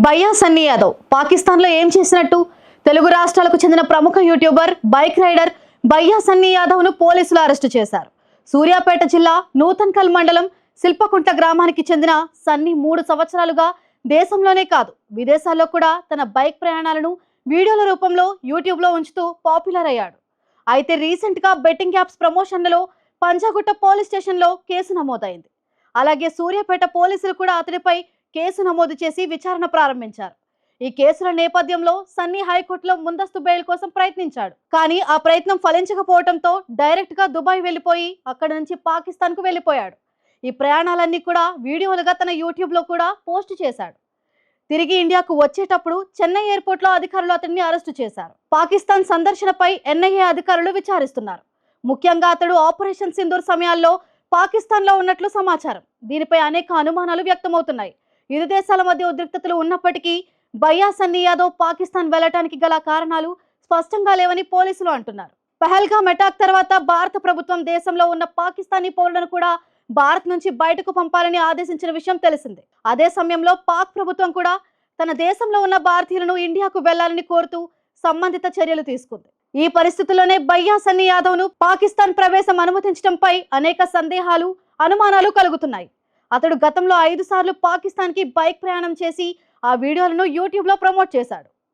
భయ్యా సన్నీ యాదవ్ పాకిస్తాన్ లో ఏం చేసినట్టు? తెలుగు రాష్ట్రాలకు చెందిన ప్రముఖ యూట్యూబర్ బైక్ రైడర్ భయ్యా సన్నీ యాదవ్ ను పోలీసులు అరెస్టు చేశారు. సూర్యాపేట జిల్లా నూతన్కల్ మండలం శిల్పకుంట గ్రామానికి చెందిన సన్నీ 3 సంవత్సరాలుగా దేశంలోనే కాదు విదేశాల్లో కూడా తన బైక్ ప్రయాణాలను వీడియోల రూపంలో యూట్యూబ్ లో ఉంచుతూ పాపులర్ అయ్యాడు. అయితే రీసెంట్ గా బెట్టింగ్ యాప్స్ ప్రమోషన్లలో పంజాగుట్ట పోలీస్ స్టేషన్ లో కేసు నమోదైంది. అలాగే సూర్యాపేట పోలీసులు కూడా అతడిపై కేసు నమోదు చేసి విచారణ ప్రారంభించారు. ఈ కేసుల నేపథ్యంలో సన్నీ హైకోర్టులో ముందస్తు బెయిల్ కోసం ప్రయత్నించాడు. కానీ ఆ ప్రయత్నం ఫలించకపోవడంతో డైరెక్ట్ గా దుబాయ్ వెళ్లిపోయి అక్కడ నుంచి పాకిస్తాన్ కు వెళ్లిపోయాడు. ఈ ప్రయాణాలన్నీ కూడా వీడియోలుగా తన యూట్యూబ్ లో కూడా పోస్ట్ చేశాడు. తిరిగి ఇండియాకు వచ్చేటప్పుడు చెన్నై ఎయిర్పోర్ట్ లో అధికారులు అతన్ని అరెస్టు చేశారు. పాకిస్తాన్ సందర్శనపై ఎన్ఐఏ అధికారులు విచారిస్తున్నారు. ముఖ్యంగా అతడు ఆపరేషన్ సింధూర్ సమయాల్లో పాకిస్తాన్ లో ఉన్నట్లు సమాచారం. దీనిపై అనేక అనుమానాలు వ్యక్తమవుతున్నాయి. ఇరు దేశాల మధ్య ఉద్రిక్తతలు ఉన్నప్పటికీ భయ్యా సన్నీ యాదవ్ పాకిస్తాన్ వెళ్లడానికి గల కారణాలు స్పష్టంగా లేవని పోలీసులు అంటున్నారు. పహల్గామ్ అటాక్ తర్వాత భారత ప్రభుత్వం దేశంలో ఉన్న పాకిస్తానీ పౌరులను కూడా భారత్ నుంచి బయటకు పంపాలని ఆదేశించిన విషయం తెలిసిందే. అదే సమయంలో పాక్ ప్రభుత్వం కూడా తన దేశంలో ఉన్న భారతీయులను ఇండియాకు వెళ్లాలని కోరుతూ సంబంధిత చర్యలు తీసుకుంది. ఈ పరిస్థితుల్లోనే భయ్యా సన్నీ యాదవ్ ను పాకిస్తాన్ ప్రవేశం అనుమతించడంపై అనేక సందేహాలు, అనుమానాలు కలుగుతున్నాయి. అతడు గతంలో 5 సార్లు పాకిస్తాన్ కి బైక్ ప్రయాణం చేసి ఆ వీడియోలను యూట్యూబ్ లో ప్రమోట్ చేశాడు.